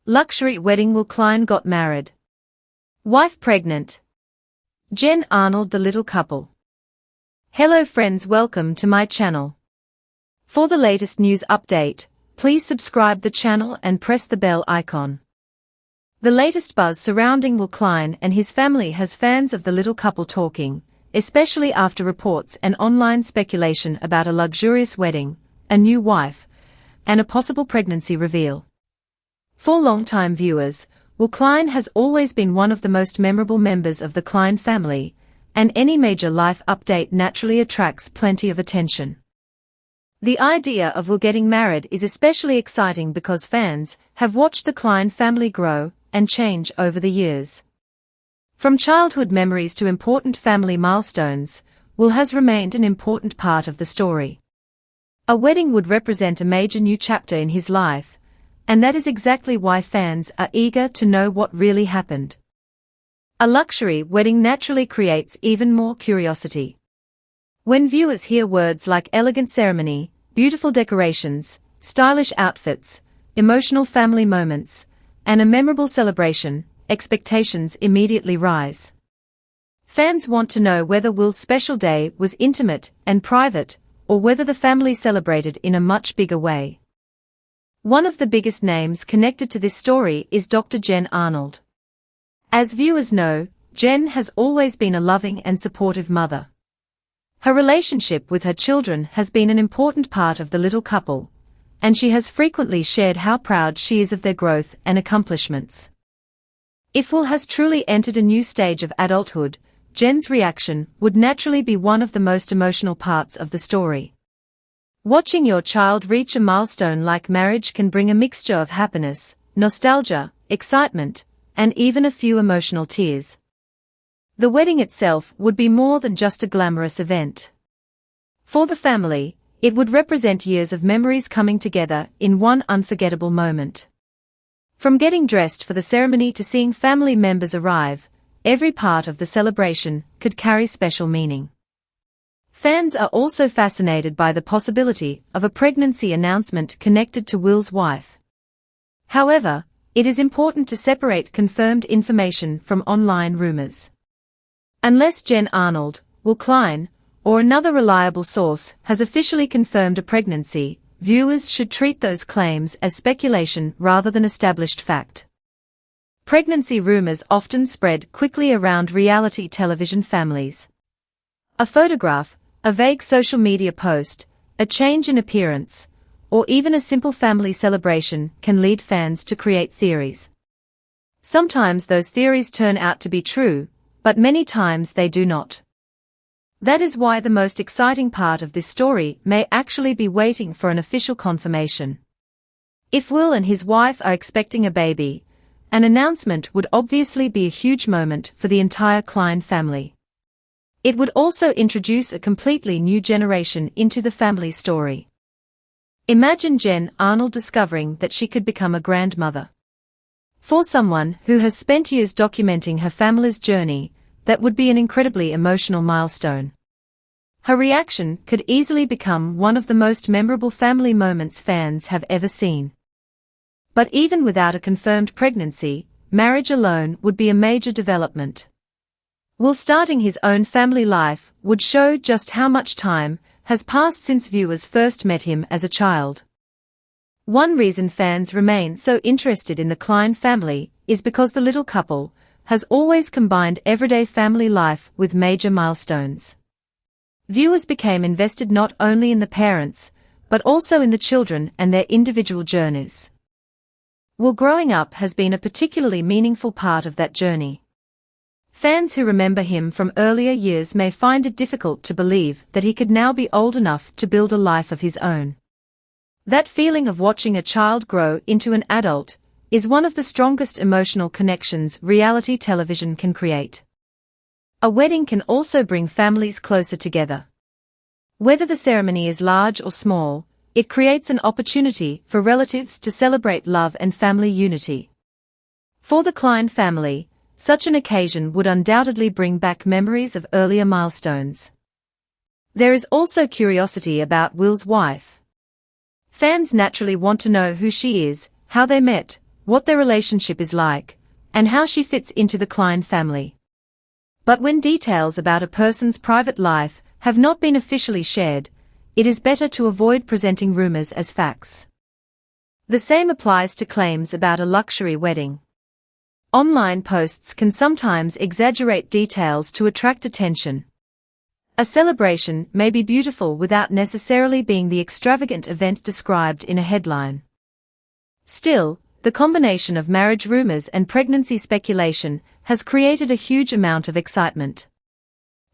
Luxury wedding. Will Klein got married. Wife pregnant. Jen Arnold the little couple. Hello friends, welcome to my channel. For the latest news update, please subscribe the channel and press the bell icon. The latest buzz surrounding Will Klein and his family has fans of the little couple talking, especially after reports and online speculation about a luxurious wedding, a new wife, and a possible pregnancy reveal. For long-time viewers, Will Klein has always been one of the most memorable members of the Klein family, and any major life update naturally attracts plenty of attention. The idea of Will getting married is especially exciting because fans have watched the Klein family grow and change over the years. From childhood memories to important family milestones, Will has remained an important part of the story. A wedding would represent a major new chapter in his life, and that is exactly why fans are eager to know what really happened. A luxury wedding naturally creates even more curiosity. When viewers hear words like elegant ceremony, beautiful decorations, stylish outfits, emotional family moments, and a memorable celebration, expectations immediately rise. Fans want to know whether Will's special day was intimate and private, or whether the family celebrated in a much bigger way. One of the biggest names connected to this story is Dr. Jen Arnold. As viewers know, Jen has always been a loving and supportive mother. Her relationship with her children has been an important part of the little couple, and she has frequently shared how proud she is of their growth and accomplishments. If Will has truly entered a new stage of adulthood, Jen's reaction would naturally be one of the most emotional parts of the story. Watching your child reach a milestone like marriage can bring a mixture of happiness, nostalgia, excitement, and even a few emotional tears. The wedding itself would be more than just a glamorous event. For the family, it would represent years of memories coming together in one unforgettable moment. From getting dressed for the ceremony to seeing family members arrive, every part of the celebration could carry special meaning. Fans are also fascinated by the possibility of a pregnancy announcement connected to Will's wife. However, it is important to separate confirmed information from online rumors. Unless Jen Arnold, Will Klein, or another reliable source has officially confirmed a pregnancy, viewers should treat those claims as speculation rather than established fact. Pregnancy rumors often spread quickly around reality television families. A photograph, a vague social media post, a change in appearance, or even a simple family celebration can lead fans to create theories. Sometimes those theories turn out to be true, but many times they do not. That is why the most exciting part of this story may actually be waiting for an official confirmation. If Will and his wife are expecting a baby, an announcement would obviously be a huge moment for the entire Klein family. It would also introduce a completely new generation into the family story. Imagine Jen Arnold discovering that she could become a grandmother. For someone who has spent years documenting her family's journey, that would be an incredibly emotional milestone. Her reaction could easily become one of the most memorable family moments fans have ever seen. But even without a confirmed pregnancy, marriage alone would be a major development. Will starting his own family life would show just how much time has passed since viewers first met him as a child. One reason fans remain so interested in the Klein family is because the little couple has always combined everyday family life with major milestones. Viewers became invested not only in the parents, but also in the children and their individual journeys. Will growing up has been a particularly meaningful part of that journey. Fans who remember him from earlier years may find it difficult to believe that he could now be old enough to build a life of his own. That feeling of watching a child grow into an adult is one of the strongest emotional connections reality television can create. A wedding can also bring families closer together. Whether the ceremony is large or small, it creates an opportunity for relatives to celebrate love and family unity. For the Klein family, such an occasion would undoubtedly bring back memories of earlier milestones. There is also curiosity about Will's wife. Fans naturally want to know who she is, how they met, what their relationship is like, and how she fits into the Klein family. But when details about a person's private life have not been officially shared, it is better to avoid presenting rumors as facts. The same applies to claims about a luxury wedding. Online posts can sometimes exaggerate details to attract attention. A celebration may be beautiful without necessarily being the extravagant event described in a headline. Still, the combination of marriage rumors and pregnancy speculation has created a huge amount of excitement.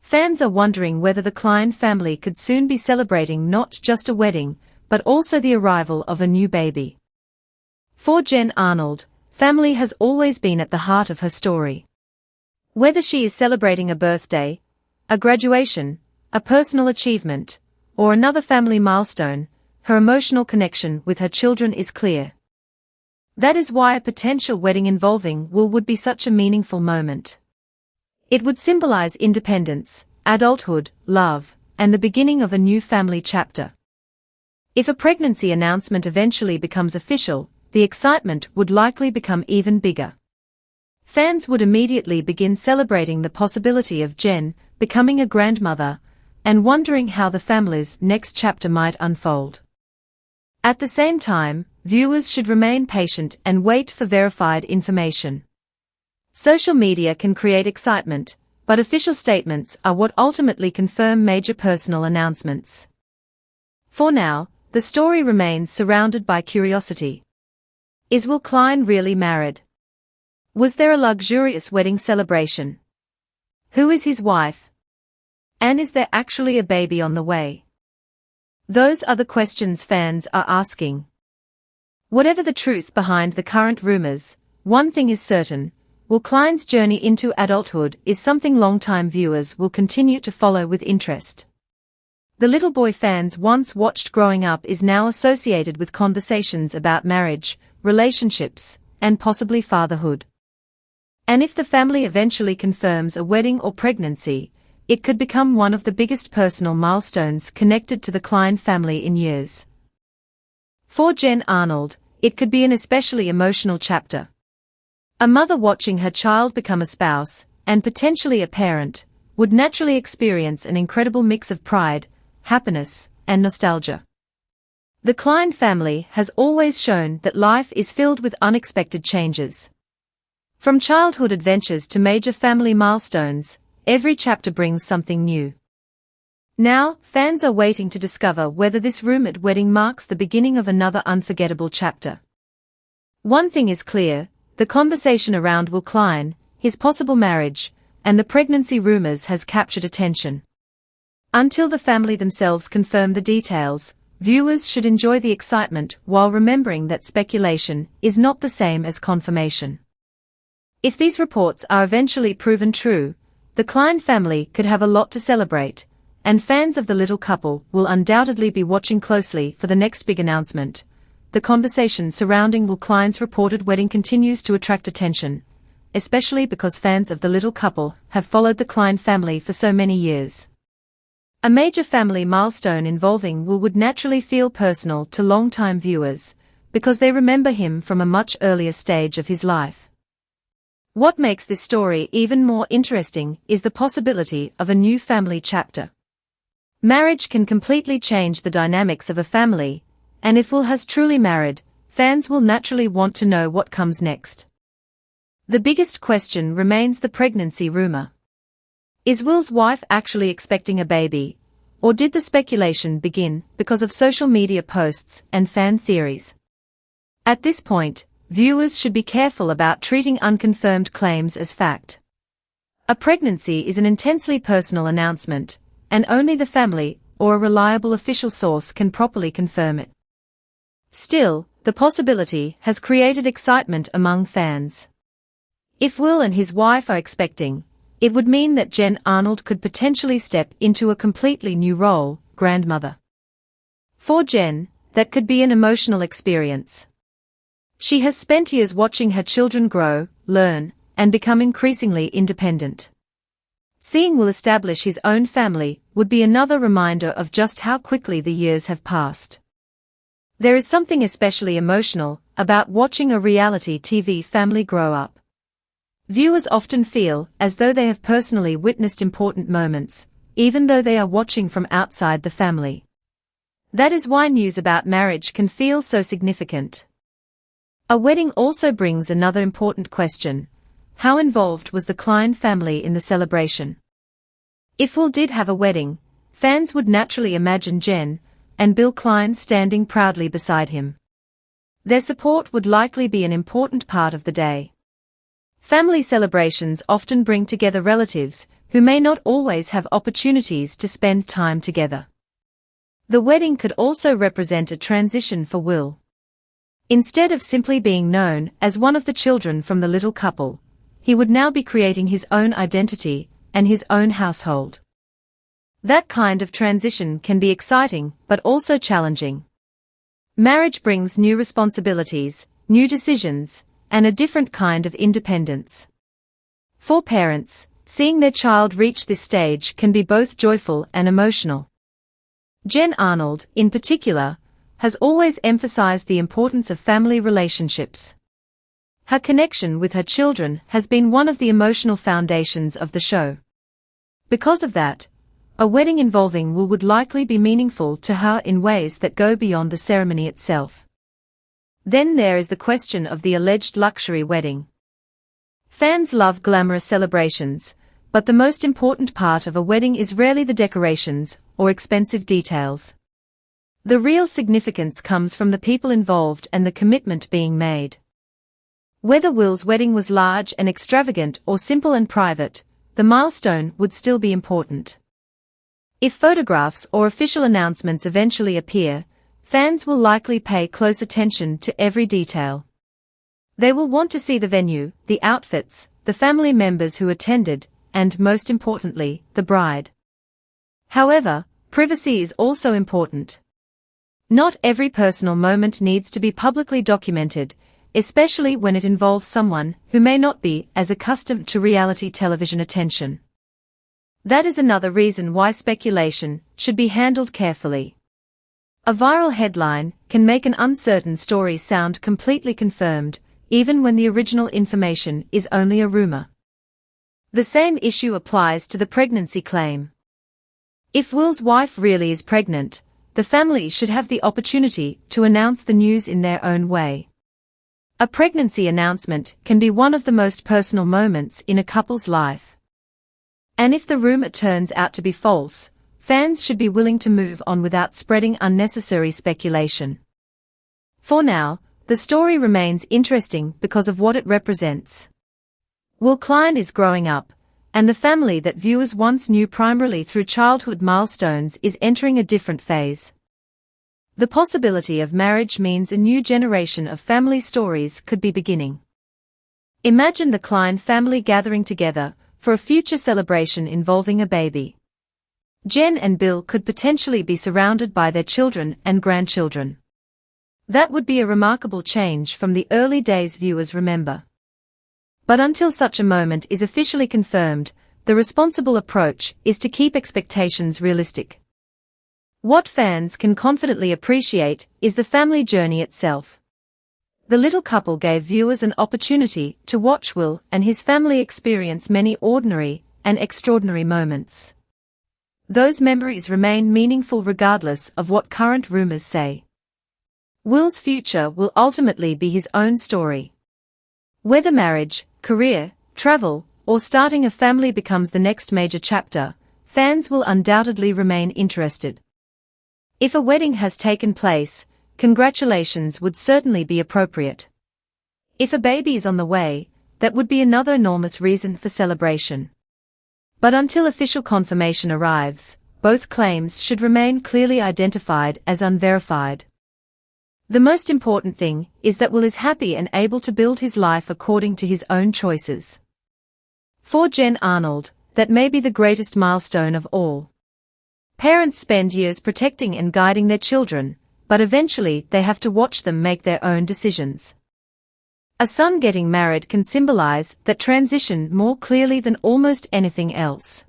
Fans are wondering whether the Klein family could soon be celebrating not just a wedding, but also the arrival of a new baby. For Jen Arnold, family has always been at the heart of her story. Whether she is celebrating a birthday, a graduation, a personal achievement, or another family milestone, her emotional connection with her children is clear. That is why a potential wedding involving Will would be such a meaningful moment. It would symbolize independence, adulthood, love, and the beginning of a new family chapter. If a pregnancy announcement eventually becomes official, the excitement would likely become even bigger. Fans would immediately begin celebrating the possibility of Jen becoming a grandmother, and wondering how the family's next chapter might unfold. At the same time, viewers should remain patient and wait for verified information. Social media can create excitement, but official statements are what ultimately confirm major personal announcements. For now, the story remains surrounded by curiosity. Is Will Klein really married? Was there a luxurious wedding celebration? Who is his wife? And is there actually a baby on the way? Those are the questions fans are asking. Whatever the truth behind the current rumors, one thing is certain: Will Klein's journey into adulthood is something longtime viewers will continue to follow with interest. The little boy fans once watched growing up is now associated with conversations about marriage, relationships, and possibly fatherhood. And if the family eventually confirms a wedding or pregnancy, it could become one of the biggest personal milestones connected to the Klein family in years. For Jen Arnold, it could be an especially emotional chapter. A mother watching her child become a spouse, and potentially a parent, would naturally experience an incredible mix of pride, happiness, and nostalgia. The Klein family has always shown that life is filled with unexpected changes. From childhood adventures to major family milestones, every chapter brings something new. Now, fans are waiting to discover whether this rumored wedding marks the beginning of another unforgettable chapter. One thing is clear: the conversation around Will Klein, his possible marriage, and the pregnancy rumors has captured attention. Until the family themselves confirm the details, viewers should enjoy the excitement while remembering that speculation is not the same as confirmation. If these reports are eventually proven true, the Klein family could have a lot to celebrate, and fans of the little couple will undoubtedly be watching closely for the next big announcement. The conversation surrounding Will Klein's reported wedding continues to attract attention, especially because fans of the little couple have followed the Klein family for so many years. A major family milestone involving Will would naturally feel personal to longtime viewers, because they remember him from a much earlier stage of his life. What makes this story even more interesting is the possibility of a new family chapter. Marriage can completely change the dynamics of a family, and if Will has truly married, fans will naturally want to know what comes next. The biggest question remains the pregnancy rumor. Is Will's wife actually expecting a baby, or did the speculation begin because of social media posts and fan theories? At this point, viewers should be careful about treating unconfirmed claims as fact. A pregnancy is an intensely personal announcement, and only the family or a reliable official source can properly confirm it. Still, the possibility has created excitement among fans. If Will and his wife are expecting, it would mean that Jen Arnold could potentially step into a completely new role, grandmother. For Jen, that could be an emotional experience. She has spent years watching her children grow, learn, and become increasingly independent. Seeing Will establish his own family would be another reminder of just how quickly the years have passed. There is something especially emotional about watching a reality TV family grow up. Viewers often feel as though they have personally witnessed important moments, even though they are watching from outside the family. That is why news about marriage can feel so significant. A wedding also brings another important question. How involved was the Klein family in the celebration? If Will did have a wedding, fans would naturally imagine Jen and Bill Klein standing proudly beside him. Their support would likely be an important part of the day. Family celebrations often bring together relatives who may not always have opportunities to spend time together. The wedding could also represent a transition for Will. Instead of simply being known as one of the children from the little couple, he would now be creating his own identity and his own household. That kind of transition can be exciting but also challenging. Marriage brings new responsibilities, new decisions, and a different kind of independence. For parents, seeing their child reach this stage can be both joyful and emotional. Jen Arnold, in particular, has always emphasized the importance of family relationships. Her connection with her children has been one of the emotional foundations of the show. Because of that, a wedding involving Will would likely be meaningful to her in ways that go beyond the ceremony itself. Then there is the question of the alleged luxury wedding. Fans love glamorous celebrations, but the most important part of a wedding is rarely the decorations or expensive details. The real significance comes from the people involved and the commitment being made. Whether Will's wedding was large and extravagant or simple and private, the milestone would still be important. If photographs or official announcements eventually appear, fans will likely pay close attention to every detail. They will want to see the venue, the outfits, the family members who attended, and most importantly, the bride. However, privacy is also important. Not every personal moment needs to be publicly documented, especially when it involves someone who may not be as accustomed to reality television attention. That is another reason why speculation should be handled carefully. A viral headline can make an uncertain story sound completely confirmed, even when the original information is only a rumor. The same issue applies to the pregnancy claim. If Will's wife really is pregnant, the family should have the opportunity to announce the news in their own way. A pregnancy announcement can be one of the most personal moments in a couple's life. And if the rumor turns out to be false, fans should be willing to move on without spreading unnecessary speculation. For now, the story remains interesting because of what it represents. Will Klein is growing up, and the family that viewers once knew primarily through childhood milestones is entering a different phase. The possibility of marriage means a new generation of family stories could be beginning. Imagine the Klein family gathering together for a future celebration involving a baby. Jen and Bill could potentially be surrounded by their children and grandchildren. That would be a remarkable change from the early days viewers remember. But until such a moment is officially confirmed, the responsible approach is to keep expectations realistic. What fans can confidently appreciate is the family journey itself. The little couple gave viewers an opportunity to watch Will and his family experience many ordinary and extraordinary moments. Those memories remain meaningful regardless of what current rumors say. Will's future will ultimately be his own story. Whether marriage, career, travel, or starting a family becomes the next major chapter, fans will undoubtedly remain interested. If a wedding has taken place, congratulations would certainly be appropriate. If a baby is on the way, that would be another enormous reason for celebration. But until official confirmation arrives, both claims should remain clearly identified as unverified. The most important thing is that Will is happy and able to build his life according to his own choices. For Jen Arnold, that may be the greatest milestone of all. Parents spend years protecting and guiding their children, but eventually they have to watch them make their own decisions. A son getting married can symbolize that transition more clearly than almost anything else.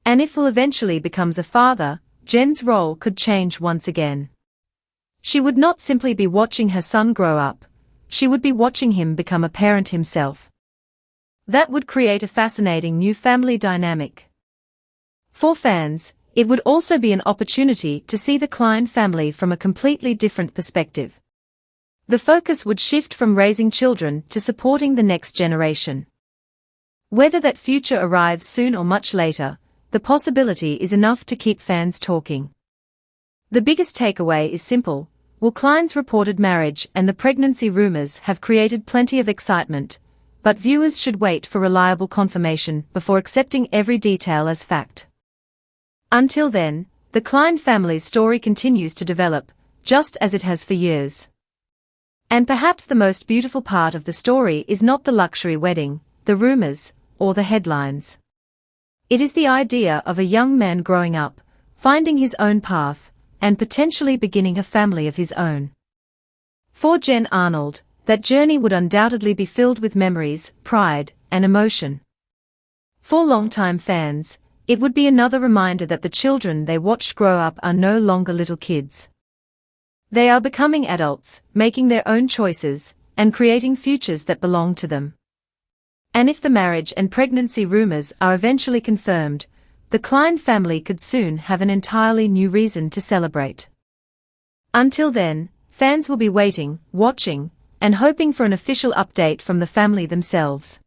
And if Will eventually becomes a father, Jen's role could change once again. She would not simply be watching her son grow up, she would be watching him become a parent himself. That would create a fascinating new family dynamic. For fans, it would also be an opportunity to see the Klein family from a completely different perspective. The focus would shift from raising children to supporting the next generation. Whether that future arrives soon or much later, the possibility is enough to keep fans talking. The biggest takeaway is simple: while Klein's reported marriage and the pregnancy rumors have created plenty of excitement, but viewers should wait for reliable confirmation before accepting every detail as fact. Until then, the Klein family's story continues to develop, just as it has for years. And perhaps the most beautiful part of the story is not the luxury wedding, the rumors, or the headlines. It is the idea of a young man growing up, finding his own path, and potentially beginning a family of his own. For Jen Arnold, that journey would undoubtedly be filled with memories, pride, and emotion. For longtime fans, it would be another reminder that the children they watched grow up are no longer little kids. They are becoming adults, making their own choices, and creating futures that belong to them. And if the marriage and pregnancy rumors are eventually confirmed, the Klein family could soon have an entirely new reason to celebrate. Until then, fans will be waiting, watching, and hoping for an official update from the family themselves.